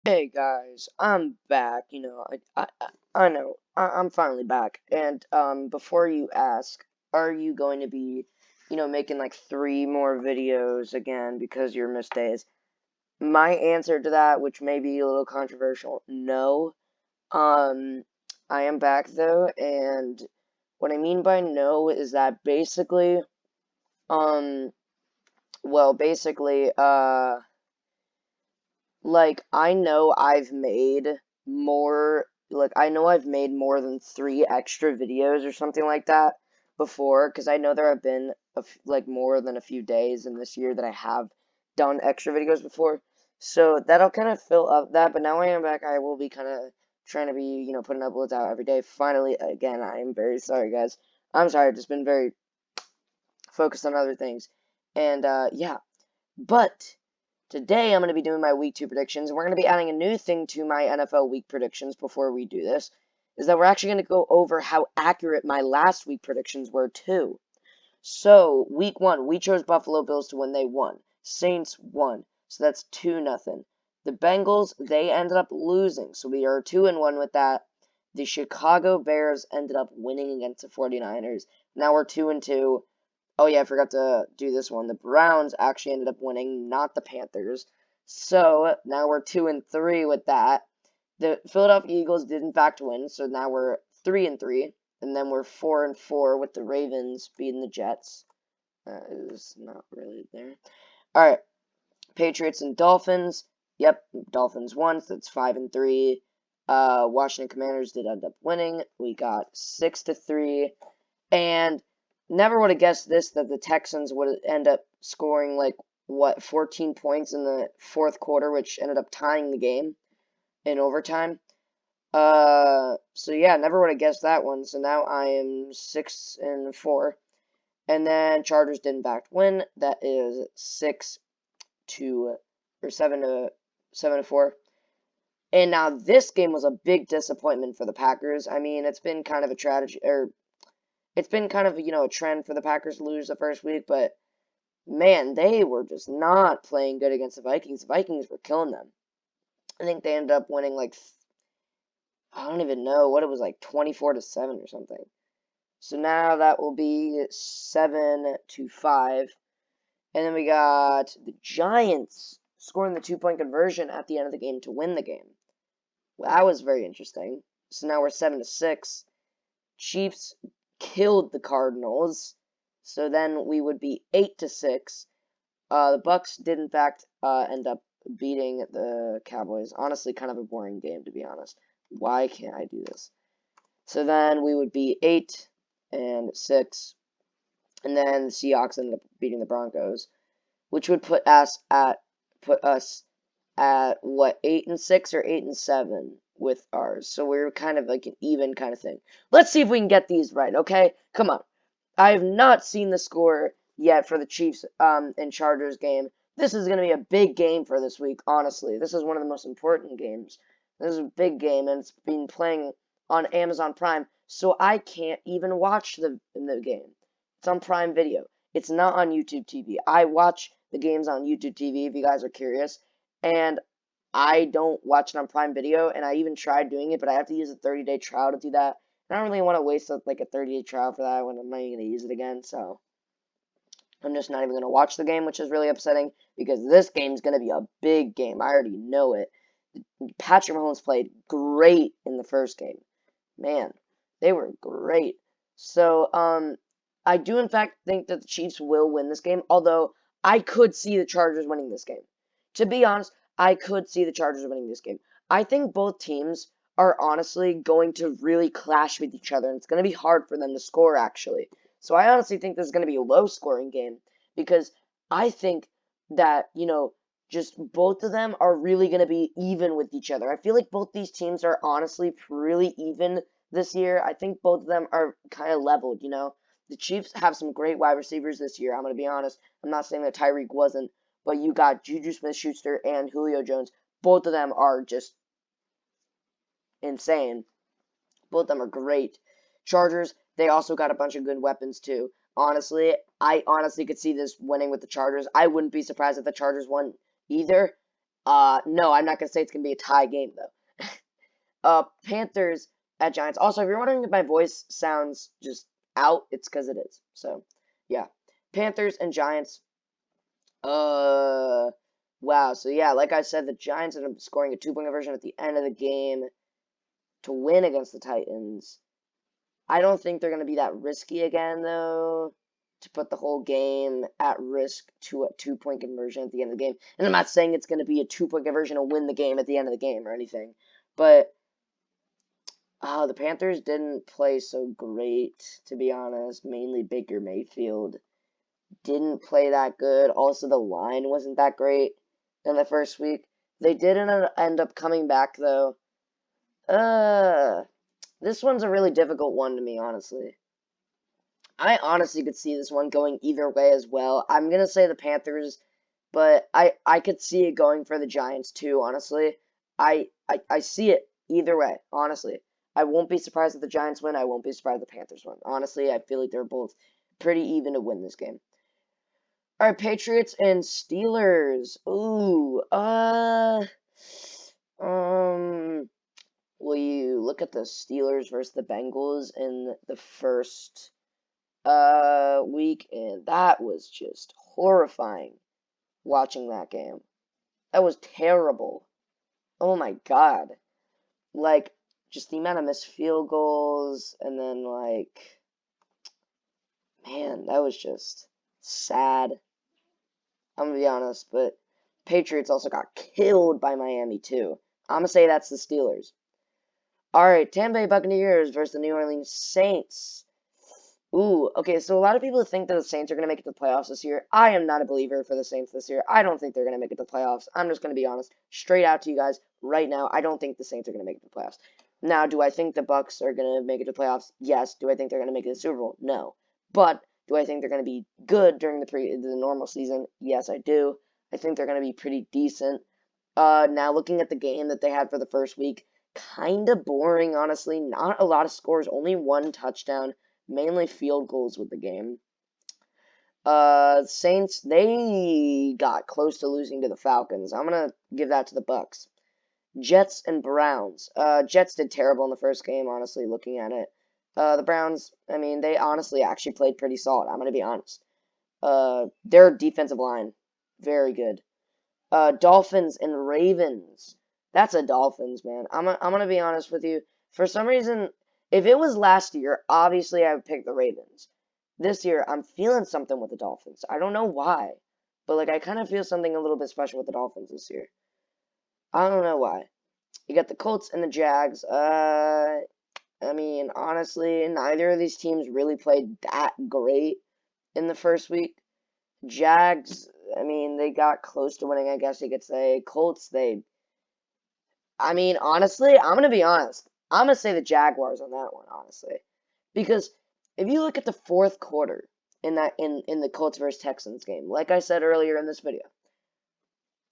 Hey guys, I'm back. I know I'm finally back. And before you ask, are you going to be, making like 3 more videos again because your missed days? My answer to that, which may be a little controversial, no. Um, I am back though, and what I mean by no is that um, basically, like, I know I've made more than 3 extra videos or something like that before, because I know there have been, like, more than a few days in this year that I have done extra videos before. So that'll kind of fill up that, but now I am back, I will be kind of trying to be, putting uploads out every day. Finally, again, I am very sorry, guys. I'm sorry, I've just been very focused on other things. And, yeah. But today I'm going to be doing my week 2 predictions, and we're going to be adding a new thing to my NFL week predictions before we do this, is that we're actually going to go over how accurate my last week predictions were too. So, week 1, we chose Buffalo Bills to win, they won. Saints won, so that's 2-0. The Bengals, they ended up losing, so we are 2-1 with that. The Chicago Bears ended up winning against the 49ers. Now we're 2-2. Oh yeah, I forgot to do this one. The Browns actually ended up winning, not the Panthers. So now we're 2-3 with that. The Philadelphia Eagles did in fact win, so now we're 3-3, and then we're 4-4 with the Ravens beating the Jets. Is not really there. All right, Patriots and Dolphins. Yep, Dolphins won, so that's 5-3. Washington Commanders did end up winning. We got 6-3. And never would have guessed this, that the Texans would end up scoring like 14 points in the fourth quarter, which ended up tying the game in overtime. So yeah, never would have guessed that one. So now I am 6-4, and then Chargers did in fact win. That is 7-4. And now this game was a big disappointment for the Packers. I mean, it's been kind of a tragedy, or it's been kind of, a trend for the Packers to lose the first week, but man, they were just not playing good against the Vikings. The Vikings were killing them. I think they ended up winning like, I don't even know what it was, like 24-7 or something. So now that will be 7-5. And then we got the Giants scoring the 2-point conversion at the end of the game to win the game. Well, that was very interesting. So now we're 7-6. Chiefs killed the Cardinals. So then we would be 8-6. The Bucks did in fact end up beating the Cowboys. Honestly, kind of a boring game, to be honest. Why can't I do this? So then we would be 8-6, and then the Seahawks ended up beating the Broncos, which would put us at what, 8-6 or 8-7 with ours. So we're kind of like an even kind of thing. Let's see if we can get these right. Okay, come on. I have not seen the score yet for the Chiefs and Chargers game. This is going to be a big game for this week, honestly. This is one of the most important games. This is a big game, and it's been playing on Amazon Prime, so I can't even watch the game. It's on Prime Video. It's not on YouTube TV. I watch the games on YouTube TV, if you guys are curious, and I don't watch it on Prime Video, and I even tried doing it, but I have to use a 30-day trial to do that. I don't really want to waste like a 30-day trial for that when I'm not even going to use it again, so I'm just not even going to watch the game, which is really upsetting because this game's going to be a big game. I already know it. Patrick Mahomes played great in the first game. Man, they were great. So, I do in fact think that the Chiefs will win this game, although I could see the Chargers winning this game. To be honest, I could see the Chargers winning this game. I think both teams are honestly going to really clash with each other, and it's going to be hard for them to score, actually. So I honestly think this is going to be a low-scoring game because I think that, just both of them are really going to be even with each other. I feel like both these teams are honestly really even this year. I think both of them are kind of leveled. The Chiefs have some great wide receivers this year. I'm going to be honest. I'm not saying that Tyreek wasn't, but you got Juju Smith-Schuster and Julio Jones. Both of them are just insane. Both of them are great. Chargers, they also got a bunch of good weapons too. Honestly, I honestly could see this winning with the Chargers. I wouldn't be surprised if the Chargers won either. No, I'm not gonna say it's gonna be a tie game though. Panthers at Giants. Also, if you're wondering if my voice sounds just out, it's because it is. So, yeah. Panthers and Giants. Wow. So, yeah, like I said, the Giants ended up scoring a 2-point conversion at the end of the game to win against the Titans. I don't think they're going to be that risky again, though, to put the whole game at risk to a 2-point conversion at the end of the game. And I'm not saying it's going to be a 2-point conversion to win the game at the end of the game or anything. But the Panthers didn't play so great, to be honest. Mainly Baker Mayfield didn't play that good. Also, the line wasn't that great in the first week. They did end up coming back, though. This one's a really difficult one to me, honestly. I honestly could see this one going either way as well. I'm gonna say the Panthers, but I could see it going for the Giants too, honestly. I see it either way, honestly. I won't be surprised if the Giants win. I won't be surprised if the Panthers win. Honestly, I feel like they're both pretty even to win this game. All right, Patriots and Steelers. Ooh, will you look at the Steelers versus the Bengals in the first week, and that was just horrifying watching that game. That was terrible. Oh my god. Like, just the amount of missed field goals, and then, like, man, that was just sad. I'm gonna be honest, but Patriots also got killed by Miami, too. I'm gonna say that's the Steelers. Alright, Tampa Bay Buccaneers versus the New Orleans Saints. Ooh, okay, so a lot of people think that the Saints are going to make it to the playoffs this year. I am not a believer for the Saints this year. I don't think they're going to make it to the playoffs. I'm just going to be honest, straight out to you guys right now. I don't think the Saints are going to make it to the playoffs. Now, do I think the Bucks are going to make it to the playoffs? Yes. Do I think they're going to make it to the Super Bowl? No. But do I think they're going to be good during the normal season? Yes, I do. I think they're going to be pretty decent. Now looking at the game that they had for the first week, kind of boring, honestly. Not a lot of scores, only one touchdown. Mainly field goals with the game. Saints, they got close to losing to the Falcons. I'm gonna give that to the Bucks. Jets and Browns. Jets did terrible in the first game, honestly, looking at it. The Browns, I mean, they honestly actually played pretty solid. I'm gonna be honest. Their defensive line, very good. Dolphins and Ravens. That's a Dolphins, man. I'm gonna be honest with you. For some reason, if it was last year, obviously I would pick the Ravens. This year, I'm feeling something with the Dolphins. I don't know why, but like I kind of feel something a little bit special with the Dolphins this year. I don't know why. You got the Colts and the Jags. I mean, honestly, neither of these teams really played that great in the first week. Jags, I mean, they got close to winning, I guess you could say. Colts, I mean, honestly, I'm going to be honest. I'm going to say the Jaguars on that one, honestly. Because if you look at the fourth quarter in the Colts versus Texans game, like I said earlier in this video,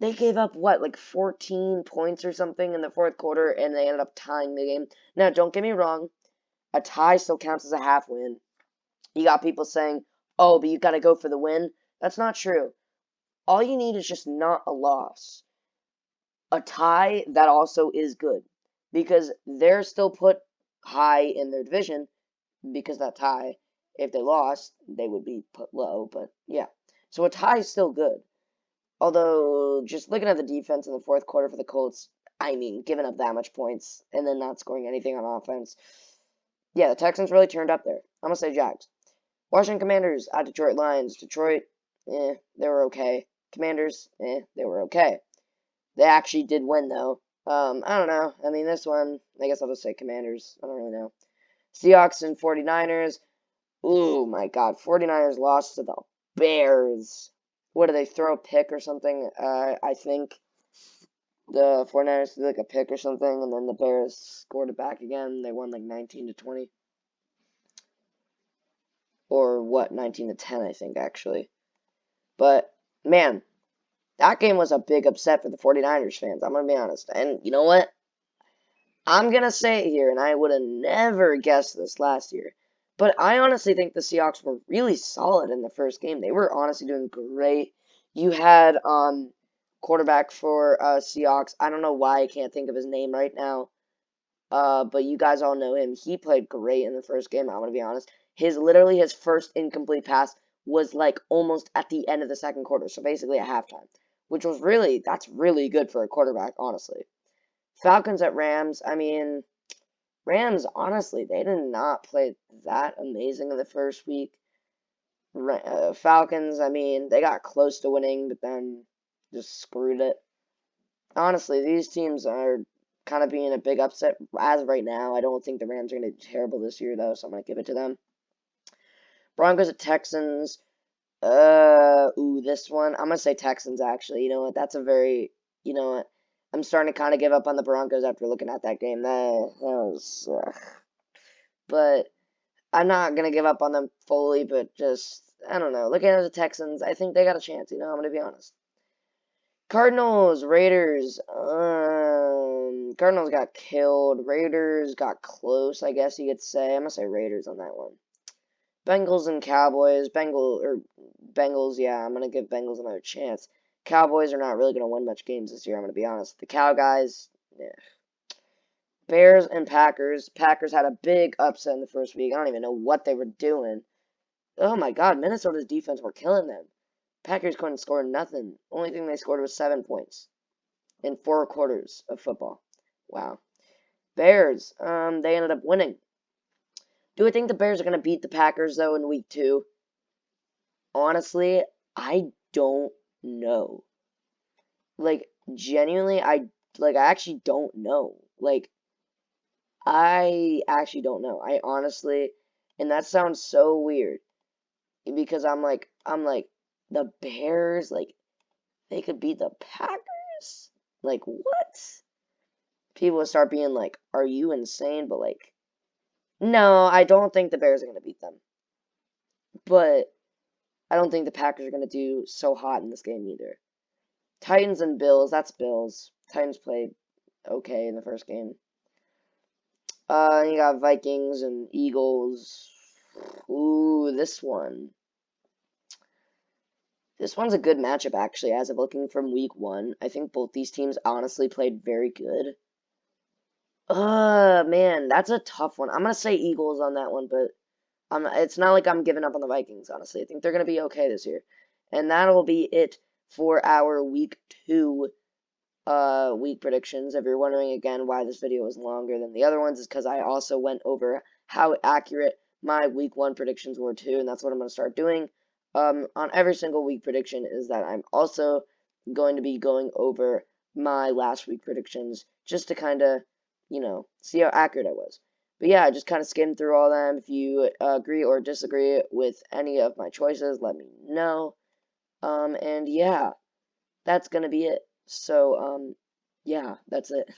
they gave up what, like 14 points or something in the fourth quarter, and they ended up tying the game. Now, don't get me wrong, a tie still counts as a half win. You got people saying, "Oh, but you got to go for the win." That's not true. All you need is just not a loss. A tie that also is good because they're still put high in their division because that tie, if they lost, they would be put low. But yeah, so a tie is still good. Although, just looking at the defense in the fourth quarter for the Colts, I mean, giving up that much points and then not scoring anything on offense. Yeah, the Texans really turned up there. I'm going to say Jags. Washington Commanders at Detroit Lions. Detroit, they were okay. Commanders, they were okay. They actually did win, though. I don't know. I mean, this one, I guess I'll just say Commanders. I don't really know. Seahawks and 49ers. Ooh, my God. 49ers lost to the Bears. What, did they throw a pick or something? I think the 49ers did like a pick or something, and then the Bears scored it back again. They won like 19-20. Or what, 19-10, I think, actually. But, man, that game was a big upset for the 49ers fans. I'm going to be honest. And you know what? I'm going to say it here, and I would have never guessed this last year. But I honestly think the Seahawks were really solid in the first game. They were honestly doing great. You had quarterback for Seahawks. I don't know why I can't think of his name right now. But you guys all know him. He played great in the first game, I'm gonna be honest. Literally his first incomplete pass was like almost at the end of the second quarter, so basically at halftime. Which was that's really good for a quarterback, honestly. Falcons at Rams, I mean, Rams, honestly, they did not play that amazing in the first week. Falcons, I mean, they got close to winning, but then just screwed it. Honestly, these teams are kind of being a big upset as of right now. I don't think the Rams are going to do terrible this year, though, so I'm going to give it to them. Broncos at Texans. This one. I'm going to say Texans, actually. You know what? That's a very, you know what? I'm starting to kind of give up on the Broncos after looking at that game. That was, but I'm not going to give up on them fully, but just, I don't know. Looking at the Texans, I think they got a chance, I'm going to be honest. Cardinals, Raiders. Cardinals got killed. Raiders got close, I guess you could say. I'm gonna say Raiders on that one. Bengals and Cowboys. Bengals, yeah, I'm gonna give Bengals another chance. Cowboys are not really gonna win much games this year, I'm gonna be honest. The Cow guys, yeah. Bears and Packers. Packers had a big upset in the first week. I don't even know what they were doing. Oh my god, Minnesota's defense were killing them. Packers couldn't score nothing. Only thing they scored was 7 points in 4 quarters of football. Wow. Bears, they ended up winning. Do I think the Bears are going to beat the Packers, though, in week 2? Honestly, I don't know. Like, genuinely, I actually don't know. Like, I actually don't know. I honestly, and that sounds so weird, because I'm like, the Bears, like, they could beat the Packers? Like, what? People would start being like, are you insane? But, like, no, I don't think the Bears are going to beat them. But I don't think the Packers are going to do so hot in this game either. Titans and Bills, that's Bills. Titans played okay in the first game. You got Vikings and Eagles. Ooh, this one. This one's a good matchup, actually, as of looking from week 1. I think both these teams honestly played very good. Man, that's a tough one. I'm going to say Eagles on that one, but it's not like I'm giving up on the Vikings, honestly. I think they're going to be okay this year. And that'll be it for our week 2 week predictions. If you're wondering again why this video was longer than the other ones, is because I also went over how accurate my week 1 predictions were too, and that's what I'm going to start doing on every single week prediction, is that I'm also going to be going over my last week predictions just to kind of, see how accurate I was. But yeah, I just kind of skimmed through all them. If you agree or disagree with any of my choices, let me know. And yeah, that's going to be it. So, yeah, that's it.